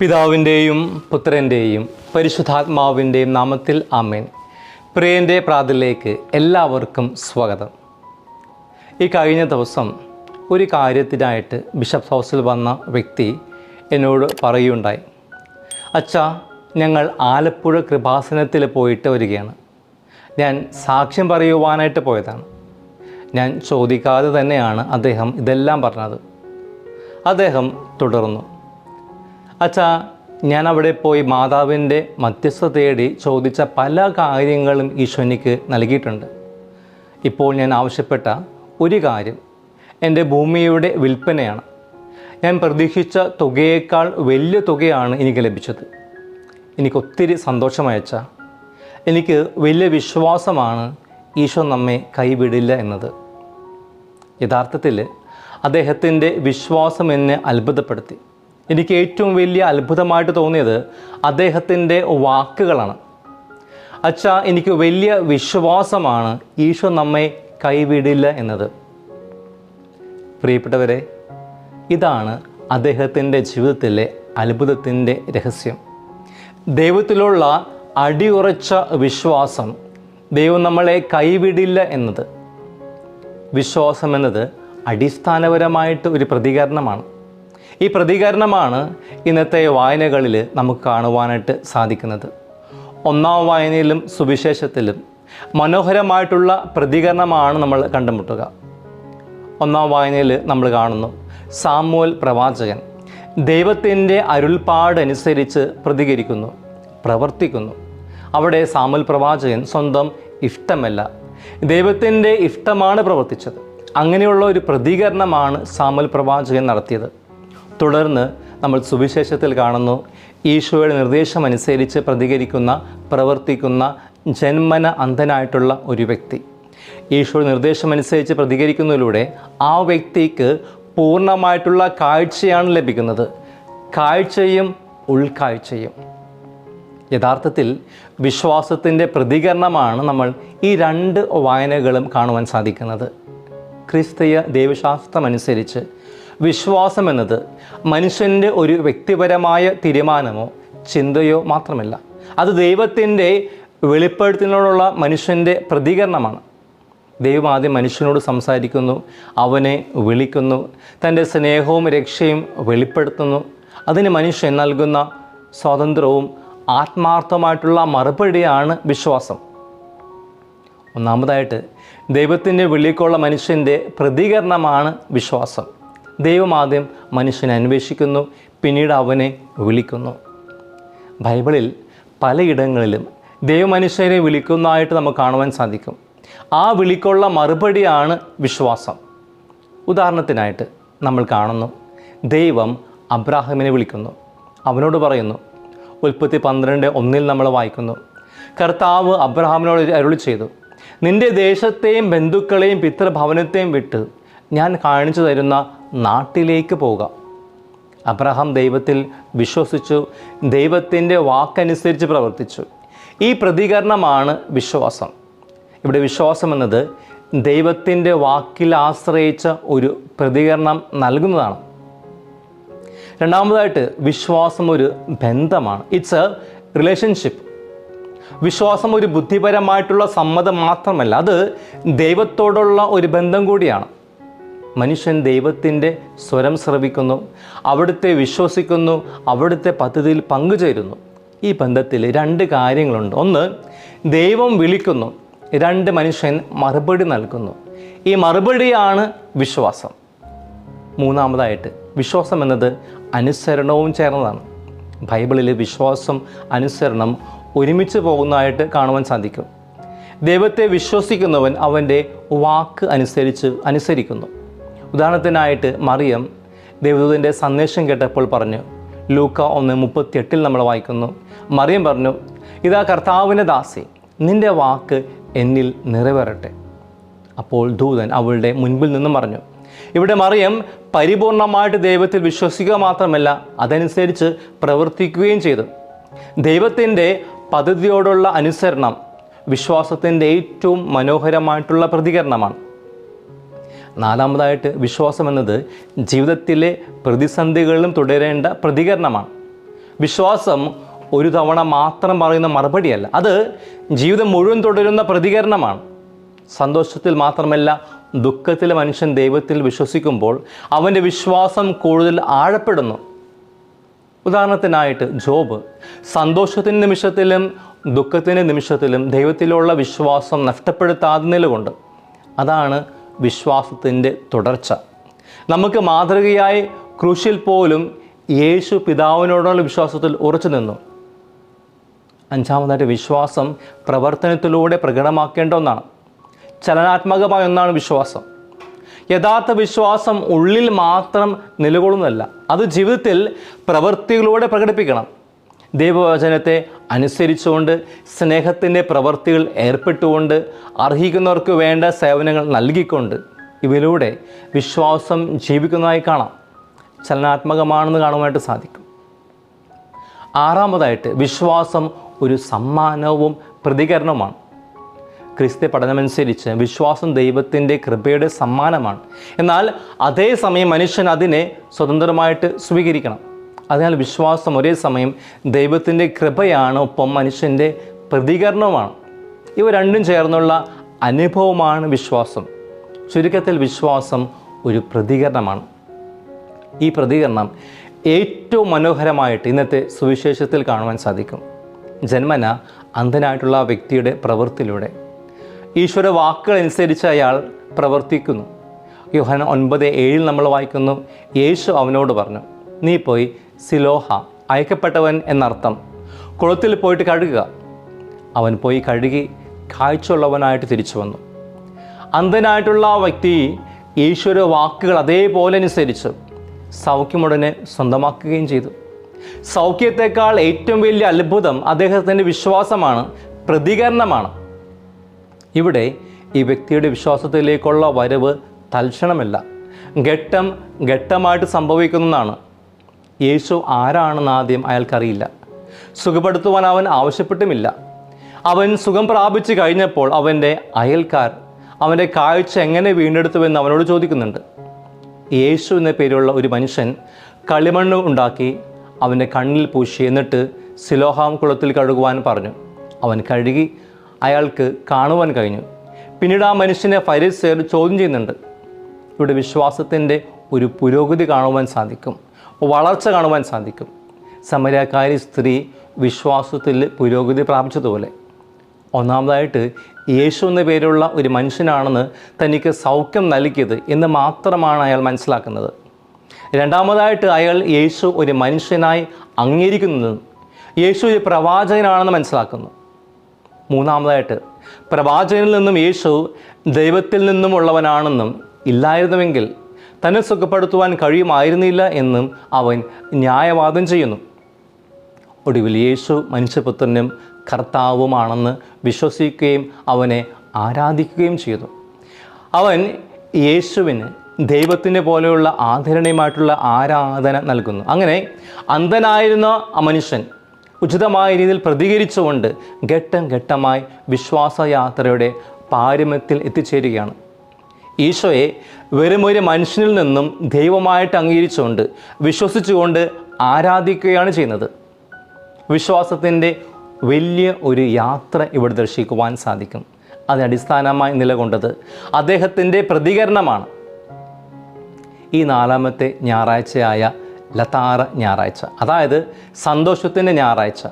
പിതാവിൻ്റെയും പുത്രൻ്റെയും പരിശുദ്ധാത്മാവിൻ്റെയും നാമത്തിൽ ആമേൻ. പ്രിയൻ്റെ പ്രാർത്ഥനയിലേക്ക് എല്ലാവർക്കും സ്വാഗതം. ഈ കഴിഞ്ഞ ദിവസം ഒരു കാര്യത്തിനായിട്ട് ബിഷപ്പ് ഹൗസിൽ വന്ന വ്യക്തി എന്നോട് പറയുകയുണ്ടായി, അച്ഛാ, ഞങ്ങൾ ആലപ്പുഴ കൃപാസനത്തിൽ പോയിട്ട് വരികയാണ്. ഞാൻ സാക്ഷ്യം പറയുവാനായിട്ട് പോയതാണ്. ഞാൻ ചോദിക്കാതെ തന്നെയാണ് അദ്ദേഹം ഇതെല്ലാം പറഞ്ഞത്. അദ്ദേഹം തുടർന്നു, അച്ഛാ, ഞാൻ അവിടെ പോയി മാതാവിൻ്റെ മധ്യസ്ഥ തേടി ചോദിച്ച പല കാര്യങ്ങളും ഈശോ എനിക്ക് നൽകിയിട്ടുണ്ട്. ഇപ്പോൾ ഞാൻ ആവശ്യപ്പെട്ട ഒരു കാര്യം എൻ്റെ ഭൂമിയുടെ വിൽപ്പനയാണ്. ഞാൻ പ്രതീക്ഷിച്ച തുകയേക്കാൾ വലിയ തുകയാണ് എനിക്ക് ലഭിച്ചത്. എനിക്കൊത്തിരി സന്തോഷമായി അച്ഛാ. എനിക്ക് വലിയ വിശ്വാസമാണ് ഈശോ നമ്മെ കൈവിടില്ല എന്നത്. യഥാർത്ഥത്തിൽ അദ്ദേഹത്തിൻ്റെ വിശ്വാസം എന്നെ അത്ഭുതപ്പെടുത്തി. എനിക്ക് ഏറ്റവും വലിയ അത്ഭുതമായിട്ട് തോന്നിയത് അദ്ദേഹത്തിൻ്റെ വാക്കുകളാണ്. അച്ഛാ, എനിക്ക് വലിയ വിശ്വാസമാണ് ഈശോ നമ്മെ കൈവിടില്ല എന്നത്. പ്രിയപ്പെട്ടവരെ, ഇതാണ് അദ്ദേഹത്തിൻ്റെ ജീവിതത്തിലെ അത്ഭുതത്തിൻ്റെ രഹസ്യം. ദൈവത്തിലുള്ള അടിയുറച്ച വിശ്വാസം, ദൈവം നമ്മളെ കൈവിടില്ല എന്നത്. വിശ്വാസം എന്നത് അടിസ്ഥാനപരമായിട്ട് ഒരു പ്രതികരണമാണ്. ഈ പ്രതികരണമാണ് ഇന്നത്തെ വായനകളിൽ നമുക്ക് കാണുവാനായിട്ട് സാധിക്കുന്നത്. ഒന്നാം വായനയിലും സുവിശേഷത്തിലും മനോഹരമായിട്ടുള്ള പ്രതികരണമാണ് നമ്മൾ കണ്ടുമുട്ടുക. ഒന്നാം വായനയിൽ നമ്മൾ കാണുന്നു, സാമുവേൽ പ്രവാചകൻ ദൈവത്തിൻ്റെ അരുൾപ്പാടനുസരിച്ച് പ്രതികരിക്കുന്നു, പ്രവർത്തിക്കുന്നു. അവിടെ സാമുവേൽ പ്രവാചകൻ സ്വന്തം ഇഷ്ടമല്ല, ദൈവത്തിൻ്റെ ഇഷ്ടമാണ് പ്രവർത്തിച്ചത്. അങ്ങനെയുള്ള ഒരു പ്രതികരണമാണ് സാമുവേൽ പ്രവാചകൻ നടത്തിയത്. തുടർന്ന് നമ്മൾ സുവിശേഷത്തിൽ കാണുന്നു, ഈശോയുടെ നിർദ്ദേശമനുസരിച്ച് പ്രതികരിക്കുന്ന, പ്രവർത്തിക്കുന്ന, ജന്മന അന്ധനായിട്ടുള്ള ഒരു വ്യക്തി. ഈശോയുടെ നിർദ്ദേശമനുസരിച്ച് പ്രതികരിക്കുന്നതിലൂടെ ആ വ്യക്തിക്ക് പൂർണ്ണമായിട്ടുള്ള കാഴ്ചയാണ് ലഭിക്കുന്നത്. കാഴ്ചയും ഉൾക്കാഴ്ചയും. യഥാർത്ഥത്തിൽ വിശ്വാസത്തിൻ്റെ പ്രതികരണമാണ് നമ്മൾ ഈ രണ്ട് വായനകളും കാണുവാൻ സാധിക്കുന്നത്. ക്രിസ്തീയ ദൈവശാസ്ത്രമനുസരിച്ച് വിശ്വാസം എന്നത് മനുഷ്യൻ്റെ ഒരു വ്യക്തിപരമായ തീരുമാനമോ ചിന്തയോ മാത്രമല്ല. അത് ദൈവത്തിൻ്റെ വെളിപ്പെടുത്തലിനോടുള്ള മനുഷ്യൻ്റെ പ്രതികരണമാണ്. ദൈവം ആദ്യം മനുഷ്യനോട് സംസാരിക്കുന്നു, അവനെ വിളിക്കുന്നു, തൻ്റെ സ്നേഹവും രക്ഷയും വെളിപ്പെടുത്തുന്നു. അതിന് മനുഷ്യൻ നൽകുന്ന സ്വാതന്ത്ര്യവും ആത്മാർത്ഥമായിട്ടുള്ള മറുപടിയാണ് വിശ്വാസം. ഒന്നാമതായിട്ട് ദൈവത്തിൻ്റെ വിളിക്കുള്ള മനുഷ്യൻ്റെ പ്രതികരണമാണ് വിശ്വാസം. ദൈവം ആദ്യം മനുഷ്യനെ അന്വേഷിക്കുന്നു, പിന്നീട് അവനെ വിളിക്കുന്നു. ബൈബിളിൽ പലയിടങ്ങളിലും ദൈവം മനുഷ്യരെ വിളിക്കുന്നതായിട്ട് നമുക്ക് കാണുവാൻ സാധിക്കും. ആ വിളിക്കുള്ള മറുപടിയാണ് വിശ്വാസം. ഉദാഹരണത്തിനായിട്ട് നമ്മൾ കാണുന്നു, ദൈവം അബ്രാഹാമിനെ വിളിക്കുന്നു. അവനോട് പറയുന്നു, ഉൽപ്പത്തി 12:1 നമ്മൾ വായിക്കുന്നു, കർത്താവ് അബ്രഹാമിനോട് അരുളി ചെയ്തു, നിൻ്റെ ദേശത്തെയും ബന്ധുക്കളെയും പിതൃഭവനത്തെയും വിട്ട് ഞാൻ കാണിച്ചു തരുന്ന നാട്ടിലേക്ക് പോവുക. അബ്രഹാം ദൈവത്തിൽ വിശ്വസിച്ചു, ദൈവത്തിൻ്റെ വാക്കനുസരിച്ച് പ്രവർത്തിച്ചു. ഈ പ്രതികരണമാണ് വിശ്വാസം. ഇവിടെ വിശ്വാസം എന്നത് ദൈവത്തിൻ്റെ വാക്കിൽ ആശ്രയിച്ച ഒരു പ്രതികരണം നൽകുന്നതാണ്. രണ്ടാമതായിട്ട് വിശ്വാസം ഒരു ബന്ധമാണ്. It's A relationship. വിശ്വാസം ഒരു ബുദ്ധിപരമായിട്ടുള്ള സമ്മതം മാത്രമല്ല, അത് ദൈവത്തോടുള്ള ഒരു ബന്ധം കൂടിയാണ്. മനുഷ്യൻ ദൈവത്തിൻ്റെ സ്വരം ശ്രവിക്കുന്നു, അവിടുത്തെ വിശ്വസിക്കുന്നു, അവിടുത്തെ പദ്ധതിയിൽ പങ്കുചേരുന്നു. ഈ ബന്ധത്തിൽ രണ്ട് കാര്യങ്ങളുണ്ട്. ഒന്ന്, ദൈവം വിളിക്കുന്നു. രണ്ട്, മനുഷ്യൻ മറുപടി നൽകുന്നു. ഈ മറുപടിയാണ് വിശ്വാസം. മൂന്നാമതായിട്ട് വിശ്വാസം എന്നത് അനുസരണവും ചേർന്നതാണ്. ബൈബിളിൽ വിശ്വാസം, അനുസരണം ഒരുമിച്ച് പോകുന്നതായിട്ട് കാണുവാൻ സാധിക്കും. ദൈവത്തെ വിശ്വസിക്കുന്നവൻ അവൻ്റെ വാക്ക് അനുസരിക്കുന്നു. ഉദാഹരണത്തിനായിട്ട് മറിയം ദൈവദൂതൻ്റെ സന്ദേശം കേട്ടപ്പോൾ പറഞ്ഞു, ലൂക്ക 1:38 നമ്മൾ വായിക്കുന്നു, മറിയം പറഞ്ഞു, ഇതാ കർത്താവിൻ്റെ ദാസി, നിൻ്റെ വാക്ക് എന്നിൽ നിറവേറട്ടെ. അപ്പോൾ ദൂതൻ അവളുടെ മുൻപിൽ നിന്നും പറഞ്ഞു. ഇവിടെ മറിയം പരിപൂർണമായിട്ട് ദൈവത്തിൽ വിശ്വസിക്കുക മാത്രമല്ല, അതനുസരിച്ച് പ്രവർത്തിക്കുകയും ചെയ്തു. ദൈവത്തിൻ്റെ പദ്ധതിയോടുള്ള അനുസരണം വിശ്വാസത്തിൻ്റെ ഏറ്റവും മനോഹരമായിട്ടുള്ള പ്രതികരണമാണ്. നാലാമതായിട്ട് വിശ്വാസം എന്നത് ജീവിതത്തിലെ പ്രതിസന്ധികളിലും തുടരേണ്ട പ്രതികരണമാണ്. വിശ്വാസം ഒരു തവണ മാത്രം പറയുന്ന മറുപടിയല്ല, അത് ജീവിതം മുഴുവൻ തുടരുന്ന പ്രതികരണമാണ്. സന്തോഷത്തിൽ മാത്രമല്ല, ദുഃഖത്തിൽ മനുഷ്യൻ ദൈവത്തിൽ വിശ്വസിക്കുമ്പോൾ അവൻ്റെ വിശ്വാസം കൂടുതൽ ആഴപ്പെടുന്നു. ഉദാഹരണത്തിനായിട്ട് ജോബ് സന്തോഷത്തിൻ്റെ നിമിഷത്തിലും ദുഃഖത്തിൻ്റെ നിമിഷത്തിലും ദൈവത്തിലുള്ള വിശ്വാസം നഷ്ടപ്പെടുത്താതെ നിലകൊണ്ട്. അതാണ് വിശ്വാസത്തിൻ്റെ തുടർച്ച. നമുക്ക് മാതൃകയായി ക്രൂശിൽ പോലും യേശു പിതാവിനോടുള്ള വിശ്വാസത്തിൽ ഉറച്ചു നിന്നു. അഞ്ചാമതായിട്ട് വിശ്വാസം പ്രവർത്തനത്തിലൂടെ പ്രകടമാക്കേണ്ട ഒന്നാണ്. ചലനാത്മകമായ ഒന്നാണ് വിശ്വാസം. യഥാർത്ഥ വിശ്വാസം ഉള്ളിൽ മാത്രം നിലകൊള്ളുന്നതല്ല, അത് ജീവിതത്തിൽ പ്രവൃത്തികളിലൂടെ പ്രകടിപ്പിക്കണം. ദൈവവചനത്തെ അനുസരിച്ചുകൊണ്ട്, സ്നേഹത്തിൻ്റെ പ്രവൃത്തികൾ ഏർപ്പെട്ടുകൊണ്ട്, അർഹിക്കുന്നവർക്ക് വേണ്ട സേവനങ്ങൾ നൽകിക്കൊണ്ട്, ഇവയിലൂടെ വിശ്വാസം ജീവിക്കുന്നതായി കാണാം. ചലനാത്മകമാണെന്ന് കാണുവാനായിട്ട് സാധിക്കും. ആറാമതായിട്ട് വിശ്വാസം ഒരു സമ്മാനവും പ്രതികരണവുമാണ്. ക്രിസ്ത്യ പഠനമനുസരിച്ച് വിശ്വാസം ദൈവത്തിൻ്റെ കൃപയുടെ സമ്മാനമാണ്. എന്നാൽ അതേസമയം മനുഷ്യൻ അതിനെ സ്വതന്ത്രമായിട്ട് സ്വീകരിക്കണം. അതിനാൽ വിശ്വാസം ഒരേ സമയം ദൈവത്തിൻ്റെ കൃപയാണ്, ഒപ്പം മനുഷ്യൻ്റെ പ്രതികരണവുമാണ്. ഇവ രണ്ടും ചേർന്നുള്ള അനുഭവമാണ് വിശ്വാസം. ചുരുക്കത്തിൽ വിശ്വാസം ഒരു പ്രതികരണമാണ്. ഈ പ്രതികരണം ഏറ്റവും മനോഹരമായിട്ട് ഇന്നത്തെ സുവിശേഷത്തിൽ കാണുവാൻ സാധിക്കും. ജന്മന അന്ധനായിട്ടുള്ള ആ വ്യക്തിയുടെ പ്രവൃത്തിയിലൂടെ ഈശ്വര വാക്കുകളനുസരിച്ച് അയാൾ പ്രവർത്തിക്കുന്നു. യോഹന്നാൻ 9:7 നമ്മൾ വായിക്കുന്നു, യേശു അവനോട് പറഞ്ഞു, നീ പോയി സിലോഹ, അയക്കപ്പെട്ടവൻ എന്നർത്ഥം, കുളത്തിൽ പോയിട്ട് കഴുകുക. അവൻ പോയി കഴുകി കാഴ്ചയുള്ളവനായിട്ട് തിരിച്ചു വന്നു. അന്ധനായിട്ടുള്ള ആ വ്യക്തി ഈശ്വര വാക്കുകൾ അതേപോലെ അനുസരിച്ച് സൗഖ്യമുടനെ സ്വന്തമാക്കുകയും ചെയ്തു. സൗഖ്യത്തെക്കാൾ ഏറ്റവും വലിയ അത്ഭുതം അദ്ദേഹത്തിൻ്റെ വിശ്വാസമാണ്, പ്രതികരണമാണ്. ഇവിടെ ഈ വ്യക്തിയുടെ വിശ്വാസത്തിലേക്കുള്ള വരവ് തൽക്ഷണമല്ല, ഘട്ടം ഘട്ടമായിട്ട് സംഭവിക്കുന്നതാണ്. യേശു ആരാണെന്ന് ആദ്യം അയാൾക്കറിയില്ല. സുഖപ്പെടുത്തുവാൻ അവൻ ആവശ്യപ്പെട്ടുമില്ല. അവൻ സുഖം പ്രാപിച്ചു കഴിഞ്ഞപ്പോൾ അവൻ്റെ അയൽക്കാർ അവൻ്റെ കാഴ്ച എങ്ങനെ വീണ്ടെടുത്തുവെന്ന് അവനോട് ചോദിക്കുന്നുണ്ട്. യേശു എന്ന പേരുള്ള ഒരു മനുഷ്യൻ കളിമണ്ണ് ഉണ്ടാക്കി അവൻ്റെ കണ്ണിൽ പൂശി, എന്നിട്ട് സിലോഹാം കുളത്തിൽ കഴുകുവാൻ പറഞ്ഞു. അവൻ കഴുകി, അയാൾക്ക് കാണുവാൻ കഴിഞ്ഞു. പിന്നീട് ആ മനുഷ്യനെ ഫരിസേയർ ചോദ്യം ചെയ്യുന്നുണ്ട്. ഇവിടെ വിശ്വാസത്തിൻ്റെ ഒരു പുരോഗതി കാണുവാൻ സാധിക്കും, വളർച്ച കാണുവാൻ സാധിക്കും. സമരക്കാരി സ്ത്രീ വിശ്വാസത്തിൽ പുരോഗതി പ്രാപിച്ചതുപോലെ. ഒന്നാമതായിട്ട് യേശു എന്ന പേരുള്ള ഒരു മനുഷ്യനാണെന്ന് തനിക്ക് സൗഖ്യം നൽകിയത് എന്ന് മാത്രമാണ് അയാൾ മനസ്സിലാക്കുന്നത്. രണ്ടാമതായിട്ട് അയാൾ യേശു ഒരു മനുഷ്യനായി അംഗീകരിക്കുന്നതും യേശു ഒരു പ്രവാചകനാണെന്ന് മനസ്സിലാക്കുന്നു. മൂന്നാമതായിട്ട് പ്രവാചകനിൽ നിന്നും യേശു ദൈവത്തിൽ നിന്നുമുള്ളവനാണെന്നും ഇല്ലായിരുന്നുവെങ്കിൽ തന്നെ സുഖപ്പെടുത്തുവാൻ കഴിയുമായിരുന്നില്ല എന്നും അവൻ ന്യായവാദം ചെയ്യുന്നു. ഒടുവിൽ യേശു മനുഷ്യപുത്രനും കർത്താവുമാണെന്ന് വിശ്വസിക്കുകയും അവനെ ആരാധിക്കുകയും ചെയ്തു. അവൻ യേശുവിന് ദൈവത്തിൻ്റെ പോലെയുള്ള ആദരണീയമായിട്ടുള്ള ആരാധന നൽകുന്നു. അങ്ങനെ അന്ധനായിരുന്ന ആ മനുഷ്യൻ ഉചിതമായ രീതിയിൽ പ്രതികരിച്ചുകൊണ്ട് ഘട്ടം ഘട്ടമായി വിശ്വാസയാത്രയുടെ പാരമ്യത്തിൽ എത്തിച്ചേരുകയാണ്. ഈശോയെ വെറും ഒരു മനുഷ്യനിൽ നിന്നും ദൈവമായിട്ട് അംഗീകരിച്ചുകൊണ്ട് വിശ്വസിച്ചുകൊണ്ട് ആരാധിക്കുകയാണ് ചെയ്യുന്നത്. വിശ്വാസത്തിൻ്റെ വലിയ ഒരു യാത്ര ഇവിടെ ദർശിക്കുവാൻ സാധിക്കും. അതിനടിസ്ഥാനമായി നിലകൊണ്ടത് അദ്ദേഹത്തിൻ്റെ പ്രതികരണമാണ്. ഈ 4ാമത്തെ ഞായറാഴ്ചയായ ലതാറ ഞായറാഴ്ച, അതായത് സന്തോഷത്തിൻ്റെ ഞായറാഴ്ച,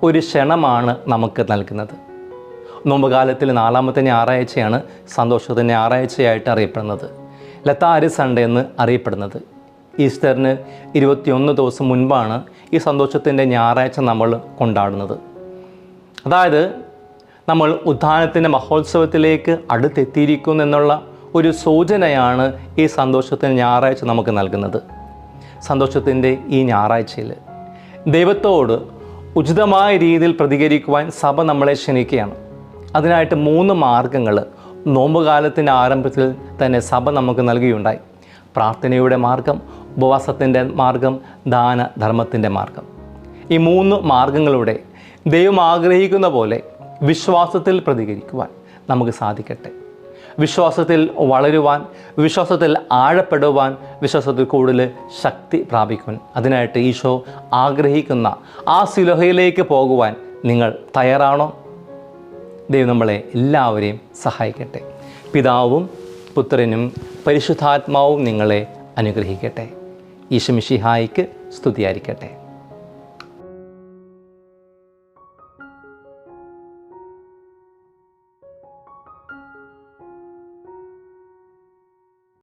ഒരു ക്ഷണമാണ് നമുക്ക് നൽകുന്നത്. നോമ്പുകാലത്തിൽ 4ാമത്തെ ഞായറാഴ്ചയാണ് സന്തോഷത്തിൻ്റെ ഞായറാഴ്ചയായിട്ട് അറിയപ്പെടുന്നത്, ലതാരി സൺഡേ എന്ന് അറിയപ്പെടുന്നത്. ഈസ്റ്ററിന് 21 ദിവസം മുൻപാണ് ഈ സന്തോഷത്തിൻ്റെ ഞായറാഴ്ച നമ്മൾ കൊണ്ടാടുന്നത്. അതായത് നമ്മൾ ഉത്ഥാനത്തിൻ്റെ മഹോത്സവത്തിലേക്ക് അടുത്തെത്തിയിരിക്കുന്നു എന്നുള്ള ഒരു സൂചനയാണ് ഈ സന്തോഷത്തിൻ്റെ ഞായറാഴ്ച നമുക്ക് നൽകുന്നത്. സന്തോഷത്തിൻ്റെ ഈ ഞായറാഴ്ചയിൽ ദൈവത്തോട് ഉചിതമായ രീതിയിൽ പ്രതികരിക്കുവാൻ സഭ നമ്മളെ ക്ഷണിക്കുകയാണ്. അതിനായിട്ട് 3 മാർഗങ്ങൾ നോമ്പുകാലത്തിൻ്റെ ആരംഭത്തിൽ തന്നെ സഭ നമുക്ക് നൽകുകയുണ്ടായി. പ്രാർത്ഥനയുടെ മാർഗം, ഉപവാസത്തിൻ്റെ മാർഗം, ദാനധർമ്മത്തിൻ്റെ മാർഗം. ഈ 3 മാർഗങ്ങളുടെ ദൈവം ആഗ്രഹിക്കുന്ന പോലെ വിശ്വാസത്തിൽ പ്രതികരിക്കുവാൻ നമുക്ക് സാധിക്കട്ടെ. വിശ്വാസത്തിൽ വളരുവാൻ, വിശ്വാസത്തിൽ ആഴപ്പെടുവാൻ, വിശ്വാസത്തിൽ കൂടുതൽ ശക്തി പ്രാപിക്കുവാൻ. അതിനായിട്ട് ഈശോ ആഗ്രഹിക്കുന്ന ആ സിലോഹയിലേക്ക് പോകുവാൻ നിങ്ങൾ തയ്യാറാണോ? ദൈവം നമ്മളെ എല്ലാവരെയും സഹായിക്കട്ടെ. പിതാവും പുത്രനും പരിശുദ്ധാത്മാവും നിങ്ങളെ അനുഗ്രഹിക്കട്ടെ. ഈശോ മിശിഹായിക്ക് സ്തുതിയായിരിക്കട്ടെ.